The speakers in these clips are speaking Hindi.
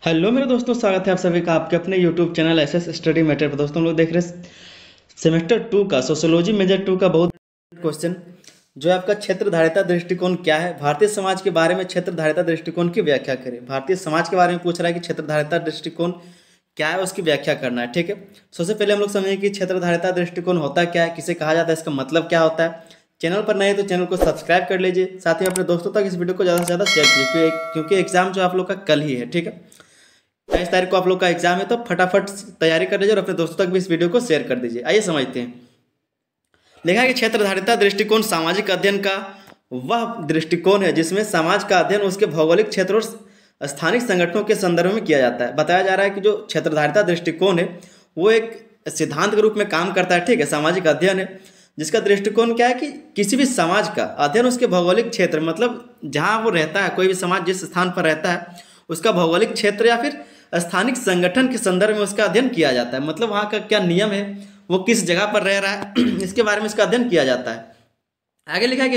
हेलो मेरे दोस्तों, स्वागत है आप सभी का आपके अपने YouTube channel SS study matter पर। दोस्तों हम लोग देख रहे हैं सेमेस्टर 2 का सोशियोलॉजी मेजर 2 का बहुत क्वेश्चन जो है आपका क्षेत्रधारिता दृष्टिकोण क्या है। भारतीय समाज के बारे में क्षेत्रधारिता दृष्टिकोण की व्याख्या करें। भारतीय समाज के बारे में पूछ रहा है कि क्षेत्रधारिता दृष्टिकोण क्या है, उसकी व्याख्या करना है। ठीक है, सबसे पहले हम लोग समझें कि क्षेत्रधारिता दृष्टिकोण होता क्या है, किसे कहा जाता है, इसका मतलब क्या होता है। चैनल पर नए तो चैनल को सब्सक्राइब कर लीजिए, साथ ही अपने दोस्तों तक इस वीडियो को ज़्यादा से ज़्यादा शेयर कीजिए क्योंकि एग्जाम जो आप लोग का कल ही है। ठीक है, 22 तारीख को आप लोग का एग्जाम है, तो फटाफट तैयारी कर लीजिए और अपने दोस्तों तक भी इस वीडियो को शेयर कर दीजिए। आइए समझते हैं। लिखा है कि क्षेत्रधारिता दृष्टिकोण सामाजिक अध्ययन का वह दृष्टिकोण है जिसमें समाज का अध्ययन उसके भौगोलिक क्षेत्र और स्थानिक संगठनों के संदर्भ में किया जाता है। बताया जा रहा है कि जो क्षेत्रधारिता दृष्टिकोण है वो एक सिद्धांत के रूप में काम करता है। ठीक है, सामाजिक अध्ययन है जिसका दृष्टिकोण क्या है कि किसी भी समाज का अध्ययन उसके भौगोलिक क्षेत्र, मतलब जहाँ वो रहता है, कोई भी समाज जिस स्थान पर रहता है उसका भौगोलिक क्षेत्र या फिर स्थानिक संगठन के संदर्भ में उसका अध्ययन किया जाता है। मतलब वहाँ का क्या नियम है, वो किस जगह पर रह रहा है, इसके बारे में इसका अध्ययन किया जाता है। आगे लिखा है कि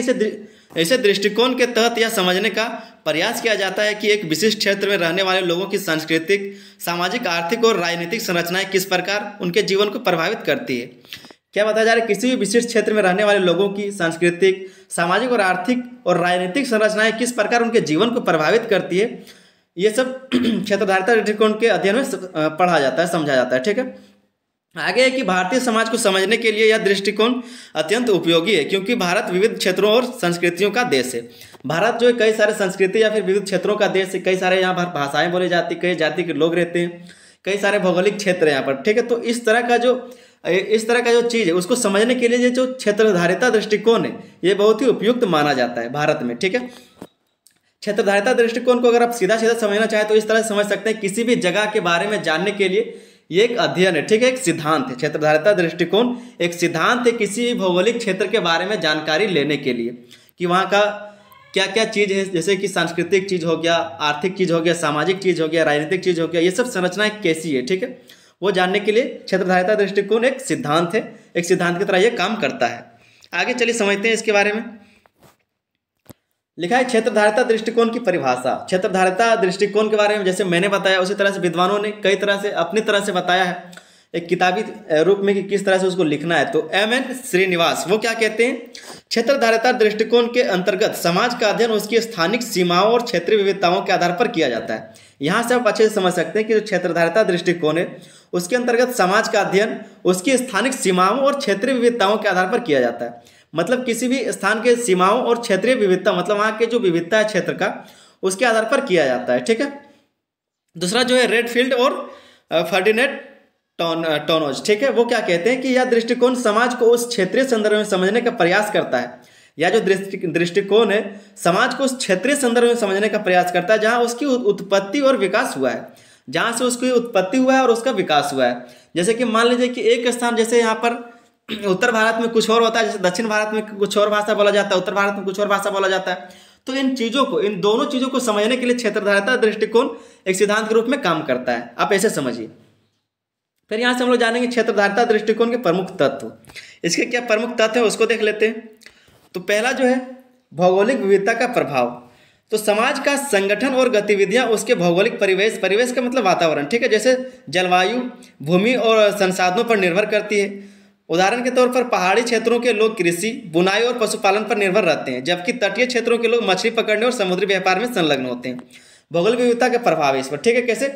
ऐसे दृष्टिकोण के तहत यह समझने का प्रयास किया जाता है कि एक विशिष्ट क्षेत्र में रहने वाले लोगों की सांस्कृतिक, सामाजिक, आर्थिक और राजनीतिक संरचनाएं किस प्रकार उनके जीवन को प्रभावित करती है। क्या बताया जा रहा है, किसी भी विशिष्ट क्षेत्र में रहने वाले लोगों की सांस्कृतिक, सामाजिक और आर्थिक और राजनीतिक संरचनाएं किस प्रकार उनके जीवन को प्रभावित करती है। ये सब क्षेत्रधारिता दृष्टिकोण के अध्ययन में पढ़ा जाता है, समझा जाता है। ठीक है, आगे है कि भारतीय समाज को समझने के लिए यह दृष्टिकोण अत्यंत उपयोगी है क्योंकि भारत विविध क्षेत्रों और संस्कृतियों का देश है। भारत जो है कई सारे संस्कृति या फिर विविध क्षेत्रों का देश है, कई सारे यहाँ पर भाषाएं बोली जाती, कई जाति के लोग रहते हैं, कई सारे भौगोलिक क्षेत्र हैं यहाँ पर। ठीक है, तो इस तरह का जो चीज़ है उसको समझने के लिए ये जो क्षेत्रधारिता दृष्टिकोण है ये बहुत ही उपयुक्त माना जाता है भारत में। ठीक है, क्षेत्रधारिता दृष्टिकोण को अगर आप सीधा सीधा समझना चाहें तो इस तरह से समझ सकते हैं, किसी भी जगह के बारे में जानने के लिए ये एक अध्ययन है। ठीक है, एक सिद्धांत है। क्षेत्रधारिता दृष्टिकोण एक सिद्धांत है किसी भी भौगोलिक क्षेत्र के बारे में जानकारी लेने के लिए कि वहाँ का क्या क्या चीज़ है, जैसे कि सांस्कृतिक चीज़ हो गया, आर्थिक चीज़ हो गया, सामाजिक चीज़ हो गया, राजनीतिक चीज़ हो गया, ये सब संरचनाएं कैसी है। ठीक है, वो जानने के लिए क्षेत्रधारिता दृष्टिकोण एक सिद्धांत है, एक सिद्धांत की तरह ये काम करता है। आगे चलिए समझते हैं इसके बारे में। लिखा है क्षेत्रधारिता दृष्टिकोण की परिभाषा। क्षेत्रधारिता दृष्टिकोण के बारे में जैसे मैंने बताया उसी तरह से विद्वानों ने कई तरह से अपनी तरह से बताया है एक किताबी रूप में कि किस तरह से उसको लिखना है। तो एम.एन. श्रीनिवास वो क्या कहते हैं, क्षेत्रधारिता दृष्टिकोण के अंतर्गत समाज का अध्ययन उसकी स्थानिक सीमाओं और क्षेत्रीय विविधताओं के आधार पर किया जाता है। यहाँ से आप अच्छे से समझ सकते हैं कि जो क्षेत्रधारिता दृष्टिकोण है उसके अंतर्गत समाज का अध्ययन उसकी स्थानिक सीमाओं और क्षेत्रीय विविधताओं के आधार पर किया जाता है। मतलब किसी भी स्थान के सीमाओं और क्षेत्रीय विविधता, मतलब वहाँ के जो विविधता है क्षेत्र का, उसके आधार पर किया जाता है। ठीक है, दूसरा जो है रेडफील्ड और फर्डिनेट टोनोज, ठीक है, वो क्या कहते हैं कि यह दृष्टिकोण समाज को उस क्षेत्रीय संदर्भ में समझने का प्रयास करता है। यह जो दृष्टिकोण है समाज को उस क्षेत्रीय संदर्भ में समझने का प्रयास करता है जहाँ उसकी उत्पत्ति और विकास हुआ है, जहाँ से उसकी उत्पत्ति हुआ है और उसका विकास हुआ है। जैसे कि मान लीजिए कि एक स्थान, जैसे यहाँ पर उत्तर भारत में कुछ और होता है, जैसे दक्षिण भारत में कुछ और भाषा बोला जाता है, उत्तर भारत में कुछ और भाषा बोला जाता है। तो इन चीज़ों को, इन दोनों चीज़ों को समझने के लिए क्षेत्रधारिता दृष्टिकोण एक सिद्धांत के रूप में काम करता है। आप ऐसे समझिए। फिर यहाँ से हम लोग जानेंगे क्षेत्रधारिता दृष्टिकोण के प्रमुख तत्व। इसके क्या प्रमुख तत्व है उसको देख लेते हैं। तो पहला जो है भौगोलिक विविधता का प्रभाव। तो समाज का संगठन और गतिविधियां उसके भौगोलिक परिवेश का मतलब वातावरण, ठीक है, जैसे जलवायु, भूमि और संसाधनों पर निर्भर करती है। उदाहरण के तौर पर पहाड़ी क्षेत्रों के लोग कृषि, बुनाई और पशुपालन पर निर्भर रहते हैं, जबकि तटीय क्षेत्रों के लोग मछली पकड़ने और समुद्री व्यापार में संलग्न होते हैं। भौगोलिक विविधता के प्रभाव इस पर, ठीक है, कैसे,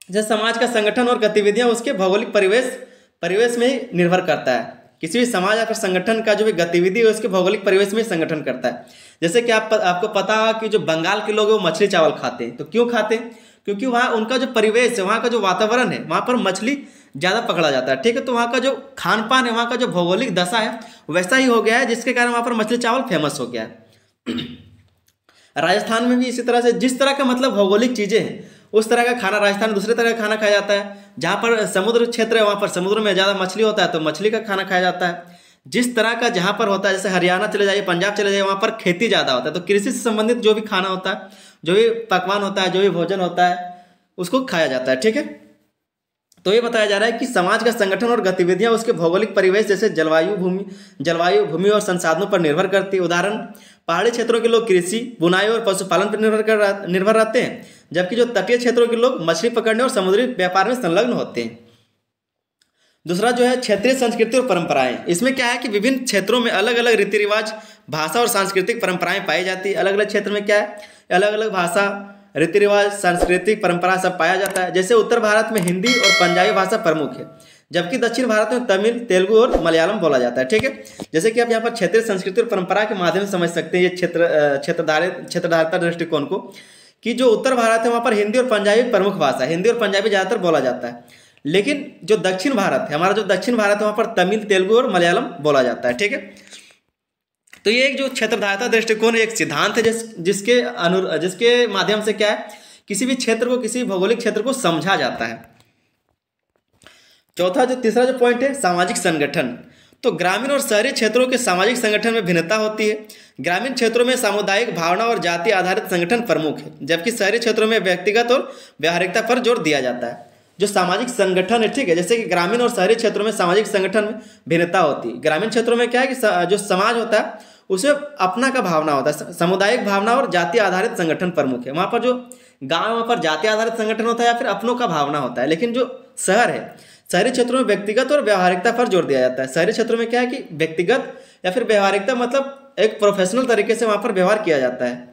जैसे समाज का संगठन और गतिविधियां उसके भौगोलिक परिवेश में ही निर्भर करता है। किसी भी समाज या फिर संगठन का जो भी गतिविधि है उसके भौगोलिक परिवेश में संगठन करता है। जैसे कि आपको पता है कि जो बंगाल के लोग हैं वो मछली चावल खाते हैं। तो क्यों खाते हैं, क्योंकि वहाँ उनका जो परिवेश है, वहाँ का जो वातावरण है, वहाँ पर मछली ज़्यादा पकड़ा जाता है। ठीक है, तो वहाँ का जो खान पान है, वहाँ का जो भौगोलिक दशा है वैसा ही हो गया है, जिसके कारण वहाँ पर मछली चावल फेमस हो गया है। राजस्थान में भी इसी तरह से, जिस तरह का मतलब भौगोलिक चीज़ें हैं उस तरह का खाना, राजस्थान में दूसरे तरह का खाना खाया जाता है। जहाँ पर समुद्र क्षेत्र है वहाँ पर समुद्र में ज़्यादा मछली होता है तो मछली का खाना खाया जाता है। जिस तरह का जहाँ पर होता है, जैसे हरियाणा चले जाइए, पंजाब चले जाइए, वहाँ पर खेती ज़्यादा होता है, तो कृषि से संबंधित जो भी खाना होता है, जो भी पकवान होता है, जो भी भोजन होता है उसको खाया जाता है। ठीक है, तो ये बताया जा रहा है कि समाज का संगठन और गतिविधियां उसके भौगोलिक परिवेश जैसे जलवायु, भूमि और संसाधनों पर निर्भर करती है। उदाहरण, पहाड़ी क्षेत्रों के लोग कृषि, बुनाई और पशुपालन पर निर्भर रहते हैं, जबकि जो तटीय क्षेत्रों के लोग मछली पकड़ने और समुद्री व्यापार में संलग्न होते हैं। दूसरा जो है क्षेत्रीय संस्कृति और परंपराएं। इसमें क्या है कि विभिन्न क्षेत्रों में अलग अलग रीति रिवाज, भाषा और सांस्कृतिक परंपराएं पाई जाती है। अलग अलग क्षेत्र में क्या है, अलग अलग भाषा, रीति रिवाज, सांस्कृतिक परंपरा सब पाया जाता है। जैसे उत्तर भारत में हिंदी और पंजाबी भाषा प्रमुख है, जबकि दक्षिण भारत में तमिल, तेलुगु और मलयालम बोला जाता है। ठीक है, जैसे कि आप यहाँ पर क्षेत्रीय संस्कृति और परंपरा के माध्यम से समझ सकते हैं ये क्षेत्रधारिता दृष्टिकोण को, कि जो उत्तर भारत है वहाँ पर हिंदी और पंजाबी प्रमुख भाषा है, हिंदी और पंजाबी ज़्यादातर बोला जाता है। लेकिन जो दक्षिण भारत है, हमारा जो दक्षिण भारत है वहाँ पर तमिल, तेलुगु और मलयालम बोला जाता है। ठीक है, तो ये एक जो क्षेत्रधारिता दृष्टिकोण एक सिद्धांत है जिसके माध्यम से क्या है, किसी भी क्षेत्र को, किसी भौगोलिक क्षेत्र को समझा जाता है। तीसरा जो पॉइंट है सामाजिक संगठन। तो ग्रामीण और शहरी क्षेत्रों के सामाजिक संगठन में भिन्नता होती है। ग्रामीण क्षेत्रों में सामुदायिक भावना और जाति आधारित संगठन प्रमुख है, जबकि शहरी क्षेत्रों में व्यक्तिगत और व्यावहारिकता पर जोर दिया जाता है। जो सामाजिक संगठन है, ठीक है, जैसे कि ग्रामीण और शहरी क्षेत्रों में सामाजिक संगठन में भिन्नता होती है। ग्रामीण क्षेत्रों में क्या है कि जो समाज होता है उसमें अपना का भावना होता है, सामुदायिक भावना और जाति आधारित संगठन प्रमुख है। वहाँ पर जो गाँव, वहाँ पर जाति आधारित संगठन होता है या फिर अपनों का भावना होता है। लेकिन जो शहर है, शहरी क्षेत्रों में व्यक्तिगत और व्यावहारिकता पर जोर दिया जाता है। शहरी क्षेत्रों में क्या है कि व्यक्तिगत या फिर व्यावहारिकता, मतलब एक प्रोफेशनल तरीके से वहाँ पर व्यवहार किया जाता है।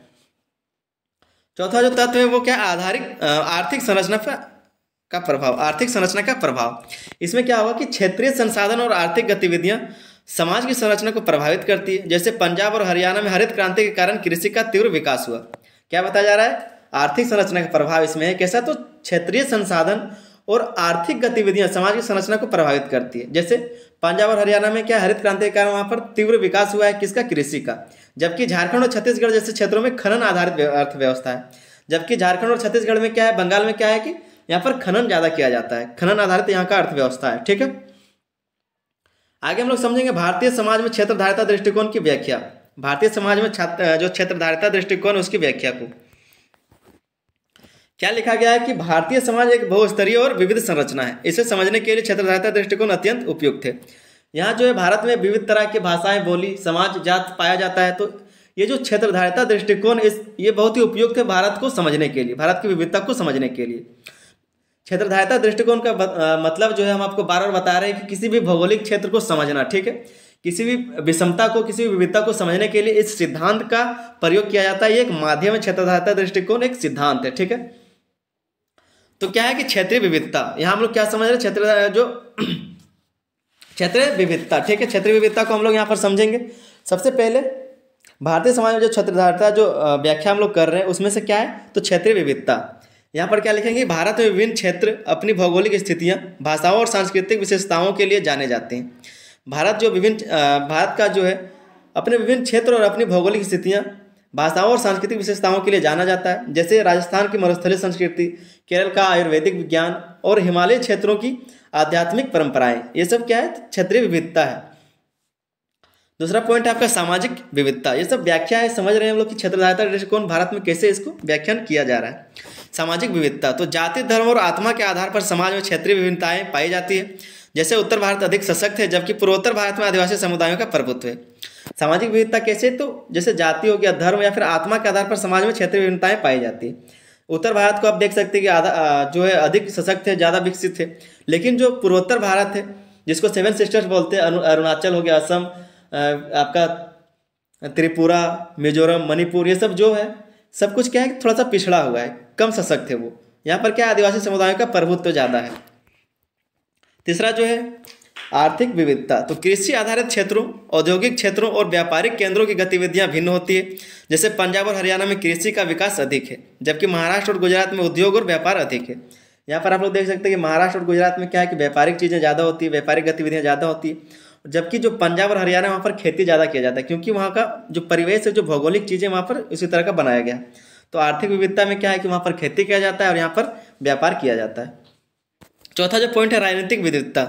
चौथा जो तत्व है वो क्या, आर्थिक संरचना का प्रभाव। आर्थिक संरचना का प्रभाव, इसमें क्या होगा कि क्षेत्रीय संसाधन और आर्थिक गतिविधियां समाज की संरचना को प्रभावित करती है। जैसे पंजाब और हरियाणा में हरित क्रांति के कारण कृषि का तीव्र विकास हुआ। क्या बताया जा रहा है, आर्थिक संरचना का प्रभाव इसमें है। कैसा, तो क्षेत्रीय संसाधन और आर्थिक गतिविधियां समाज की संरचना को प्रभावित करती है। जैसे पंजाब और हरियाणा में क्या, हरित क्रांति के कारण वहाँ पर तीव्र विकास हुआ है, किसका, कृषि का। जबकि झारखंड और छत्तीसगढ़ जैसे क्षेत्रों में खनन आधारित अर्थव्यवस्था है। जबकि झारखंड और छत्तीसगढ़ में क्या है, बंगाल में क्या है कि यहाँ पर खनन ज़्यादा किया जाता है, खनन आधारित यहाँ का अर्थव्यवस्था है। ठीक है, आगे हम लोग समझेंगे भारतीय समाज में क्षेत्रधारिता दृष्टिकोण की व्याख्या। भारतीय समाज में जो क्षेत्रधारिता दृष्टिकोण उसकी व्याख्या को क्या लिखा गया है कि भारतीय समाज एक बहुस्तरीय और विविध संरचना है। इसे समझने के लिए क्षेत्रधारिता दृष्टिकोण अत्यंत उपयुक्त है। यहाँ जो है भारत में विविध तरह की भाषाएं, बोली, समाज, जात पाया जाता है। तो ये जो क्षेत्रधारिता दृष्टिकोण ये बहुत ही उपयुक्त है भारत को समझने के लिए, भारत की विविधता को समझने के लिए। क्षेत्रधारिता दृष्टिकोण का मतलब जो है हम आपको बार बार बता रहे हैं कि किसी भी भौगोलिक क्षेत्र को समझना, ठीक है, किसी भी विषमता को, किसी भी विविधता को समझने के लिए इस सिद्धांत का प्रयोग किया जाता है। ये एक माध्यम है, क्षेत्रधारिता दृष्टिकोण एक सिद्धांत है। ठीक है, तो क्या है कि क्षेत्रीय विविधता, यहाँ हम लोग क्या समझ रहे हैं, क्षेत्रीय विविधता। ठीक है, क्षेत्रीय विविधता को हम लोग यहाँ पर समझेंगे। सबसे पहले भारतीय समाज में जो क्षेत्रधारिता जो व्याख्या हम लोग कर रहे हैं उसमें से क्या है, तो क्षेत्रीय विविधता। यहाँ पर क्या लिखेंगे, भारत में विभिन्न क्षेत्र अपनी भौगोलिक स्थितियाँ, भाषाओं और सांस्कृतिक विशेषताओं के लिए जाने जाते हैं। भारत का जो है अपने विभिन्न क्षेत्र और अपनी भौगोलिक स्थितियाँ, भाषाओं और सांस्कृतिक विशेषताओं के लिए जाना जाता है। जैसे राजस्थान की मरुस्थलीय संस्कृति, केरल का आयुर्वेदिक विज्ञान और हिमालय क्षेत्रों की आध्यात्मिक परंपराएं, ये सब क्या है, क्षेत्रीय विविधता है। दूसरा पॉइंट है आपका सामाजिक विविधता। ये सब व्याख्या है, समझ रहे हैं हम लोग कि क्षेत्रधारिता दृष्टिकोण भारत में कैसे इसको व्याख्यान किया जा रहा है। सामाजिक विविधता, तो जाति, धर्म और आत्मा के आधार पर समाज में क्षेत्रीय विभिन्नताएं पाई जाती है। जैसे उत्तर भारत अधिक सशक्त है, जबकि पूर्वोत्तर भारत में आदिवासी समुदायों का प्रभुत्व है। सामाजिक विविधता कैसे, तो जैसे जाति हो गया, धर्म या फिर आत्मा के आधार पर समाज में क्षेत्रीय विभिन्नताएं पाई जाती है। उत्तर भारत को आप देख सकते हैं कि जो है अधिक सशक्त है, ज़्यादा विकसित है। लेकिन जो पूर्वोत्तर भारत है, जिसको 7 सिस्टर्स बोलते हैं, अरुणाचल हो गया, असम, आपका त्रिपुरा, मिजोरम, मणिपुर, ये सब जो है सब कुछ क्या है, थोड़ा सा पिछड़ा हुआ है, कम सशक्त है वो। यहाँ पर क्या आदिवासी समुदायों का प्रभुत्व ज़्यादा है। तीसरा जो है आर्थिक विविधता, तो कृषि आधारित क्षेत्रों, औद्योगिक क्षेत्रों और व्यापारिक केंद्रों की गतिविधियां भिन्न होती है। जैसे पंजाब और हरियाणा में कृषि का विकास अधिक है, जबकि महाराष्ट्र और गुजरात में उद्योग और व्यापार अधिक है। यहाँ पर आप लोग देख सकते हैं कि महाराष्ट्र और गुजरात में क्या है कि व्यापारिक चीज़ें ज़्यादा होती है, व्यापारिक गतिविधियाँ ज़्यादा होती है। जबकि जो पंजाब और हरियाणा वहाँ पर खेती ज़्यादा किया जाता है, क्योंकि वहाँ का जो परिवेश है, जो भौगोलिक चीज़ें वहाँ पर इसी तरह का बनाया गया। तो आर्थिक विविधता में क्या है कि वहाँ पर खेती किया जाता है और यहाँ पर व्यापार किया जाता है। चौथा जो पॉइंट है राजनीतिक विविधता।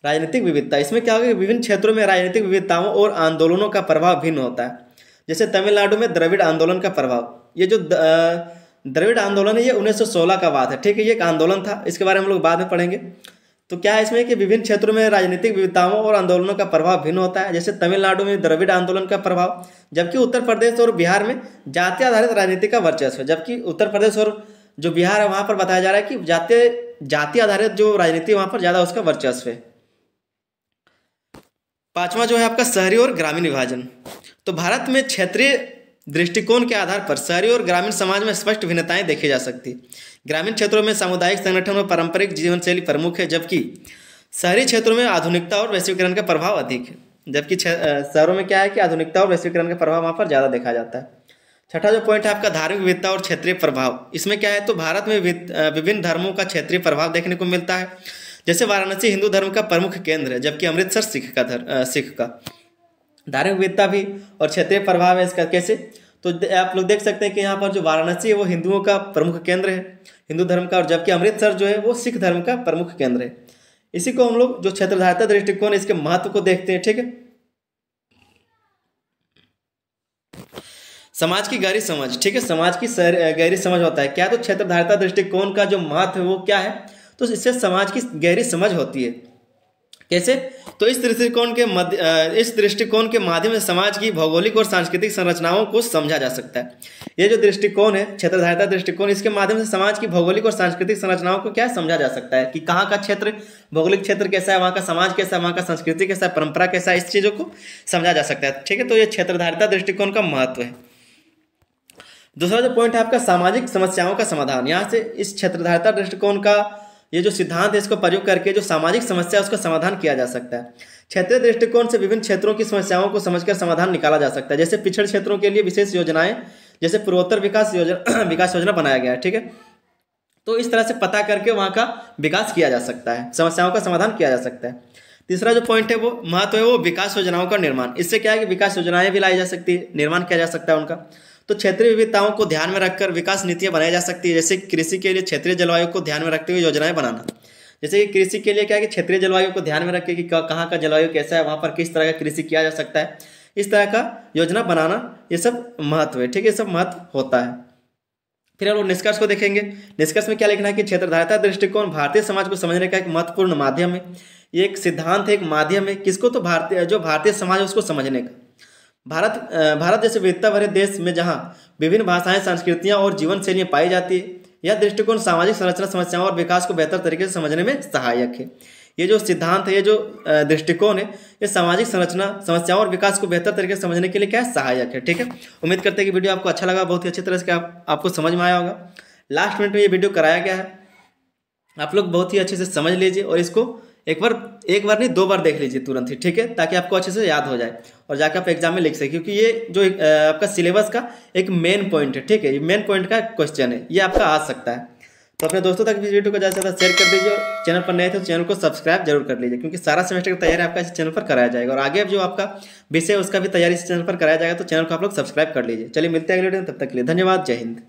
राजनीतिक विविधता, इसमें क्या होगा कि विभिन्न क्षेत्रों में राजनीतिक विविधताओं और आंदोलनों का प्रभाव भिन्न होता है। जैसे तमिलनाडु में द्रविड़ आंदोलन का प्रभाव, ये जो द्रविड़ आंदोलन है ये 1916 का बात है, ठीक है, ये एक आंदोलन था, इसके बारे में हम लोग बाद में पढ़ेंगे। तो क्या है इसमें कि विभिन्न क्षेत्रों में राजनीतिक विविधताओं और आंदोलनों का प्रभाव भिन्न होता है। जैसे तमिलनाडु में द्रविड़ आंदोलन का प्रभाव, जबकि उत्तर प्रदेश और बिहार में जाति आधारित राजनीति का वर्चस्व है। जबकि उत्तर प्रदेश और जो बिहार है वहाँ पर बताया जा रहा है कि जाति आधारित जो राजनीति वहाँ पर ज़्यादा उसका वर्चस्व है। पांचवा जो है आपका शहरी और ग्रामीण विभाजन। तो भारत में क्षेत्रीय दृष्टिकोण के आधार पर शहरी और ग्रामीण समाज में स्पष्ट भिन्नताएं देखी जा सकती। ग्रामीण क्षेत्रों में सामुदायिक संगठन और पारंपरिक जीवन शैली प्रमुख है, जबकि शहरी क्षेत्रों में आधुनिकता और वैश्वीकरण का प्रभाव अधिक है। जबकि शहरों में क्या है कि आधुनिकता और वैश्वीकरण का प्रभाव वहाँ पर ज़्यादा देखा जाता है। छठा जो पॉइंट है आपका धार्मिक विविधता और क्षेत्रीय प्रभाव। इसमें क्या है, तो भारत में विभिन्न धर्मों का क्षेत्रीय प्रभाव देखने को मिलता है। जैसे वाराणसी हिंदू धर्म का प्रमुख केंद्र है, जबकि अमृतसर सिख का। धार्मिक विविधता भी और क्षेत्रीय प्रभाव है इसका कैसे, तो आप लोग देख सकते हैं कि यहाँ पर जो वाराणसी है वो हिंदुओं का प्रमुख केंद्र है, हिंदू धर्म का, और जबकि अमृतसर जो है वो सिख धर्म का प्रमुख केंद्र है। इसी को हम लोग जो क्षेत्रधारिता दृष्टिकोण इसके महत्व को देखते हैं। ठीक है, समाज की गहरी समझ। ठीक है, समाज की गहरी समझ होता है क्या, तो क्षेत्रधारिता दृष्टिकोण का जो महत्व है वो क्या है, तो इससे समाज की गहरी समझ होती है। कैसे, तो इस दृष्टिकोण के माध्यम से समाज की भौगोलिक और सांस्कृतिक संरचनाओं को समझा जा सकता है। ये जो दृष्टिकोण है क्षेत्रधारिता दृष्टिकोण, इसके माध्यम से समाज की भौगोलिक और सांस्कृतिक संरचनाओं को क्या समझा जा सकता है कि कहाँ का क्षेत्र, भौगोलिक क्षेत्र कैसा है, वहाँ का समाज कैसा है, वहाँ का संस्कृति कैसा है, परंपरा कैसा है, इस चीज़ों को समझा जा सकता है। ठीक है, तो ये क्षेत्रधारिता दृष्टिकोण का महत्व है। दूसरा जो पॉइंट है आपका सामाजिक समस्याओं का समाधान। यहाँ से इस क्षेत्रधारिता दृष्टिकोण का ये जो सिद्धांत है इसको प्रयोग करके जो सामाजिक समस्या है उसका समाधान किया जा सकता है। क्षेत्रीय दृष्टिकोण से विभिन्न क्षेत्रों की समस्याओं को समझकर समाधान निकाला जा सकता है। जैसे पिछड़े क्षेत्रों के लिए विशेष योजनाएं, जैसे पूर्वोत्तर विकास योजना बनाया गया है। ठीक है, तो इस तरह से पता करके वहाँ का विकास किया जा सकता है, समस्याओं का समाधान किया जा सकता है। तीसरा जो पॉइंट है वो महत्व है वो विकास योजनाओं का निर्माण। इससे क्या है कि विकास योजनाएं भी लाई जा सकती है, निर्माण किया जा सकता है उनका। तो क्षेत्रीय विविधताओं को ध्यान में रखकर विकास नीतियां बनाई जा सकती है। जैसे कृषि के लिए क्षेत्रीय जलवायु को ध्यान में रखते हुए योजनाएं बनाना। जैसे कि कृषि के लिए क्या है कि क्षेत्रीय जलवायु को ध्यान में रख के कि कहाँ का जलवायु कैसा है, वहाँ पर किस तरह का कृषि किया जा सकता है, इस तरह का योजना बनाना, ये सब महत्व है। ठीक है, ये सब महत्व होता है। फिर हम लोग निष्कर्ष को देखेंगे। निष्कर्ष में क्या लिखना है कि क्षेत्रधारिता दृष्टिकोण भारतीय समाज को समझने का एक महत्वपूर्ण माध्यम है। ये एक सिद्धांत है, एक माध्यम है, किसको, तो भारतीय समाज है उसको समझने का। भारत जैसे विविधता भरे देश में जहाँ विभिन्न भाषाएं, संस्कृतियां और जीवन शैलियाँ पाई जाती है, यह दृष्टिकोण सामाजिक संरचना, समस्याओं और विकास को बेहतर तरीके से समझने में सहायक है। ये जो सिद्धांत है, ये जो दृष्टिकोण है, ये सामाजिक संरचना, समस्याओं और विकास को बेहतर तरीके से समझने के लिए क्या है, सहायक है। ठीक है, उम्मीद करते हैं कि वीडियो आपको अच्छा लगा, बहुत ही अच्छी तरह से आपको समझ में आया होगा। लास्ट मिनट में ये वीडियो कराया गया है, आप लोग बहुत ही अच्छे से समझ लीजिए और इसको एक बार नहीं 2 बार देख लीजिए तुरंत ही। ठीक है, ताकि आपको अच्छे से याद हो जाए और जाकर आप एग्जाम में लिख सकें, क्योंकि ये जो आपका सिलेबस का एक मेन पॉइंट है। ठीक है, ये मेन पॉइंट का क्वेश्चन है, ये आपका आ सकता है। तो अपने दोस्तों तक इस वीडियो को ज़्यादा से ज़्यादा शेयर कर दीजिए और चैनल पर नए थे तो चैनल को सब्सक्राइब जरूर कर लीजिए, क्योंकि सारा सेमेस्टर की तैयारी आपका इस चैनल पर कराया जाएगा और आगे जो आपका विषय है उसका भी तैयारी इस चैनल पर कराया जाएगा, तो चैनल को आप लोग सब्सक्राइब कर लीजिए। चलिए मिलते हैं अगले वीडियो में, तब तक के लिए धन्यवाद, जय हिंद।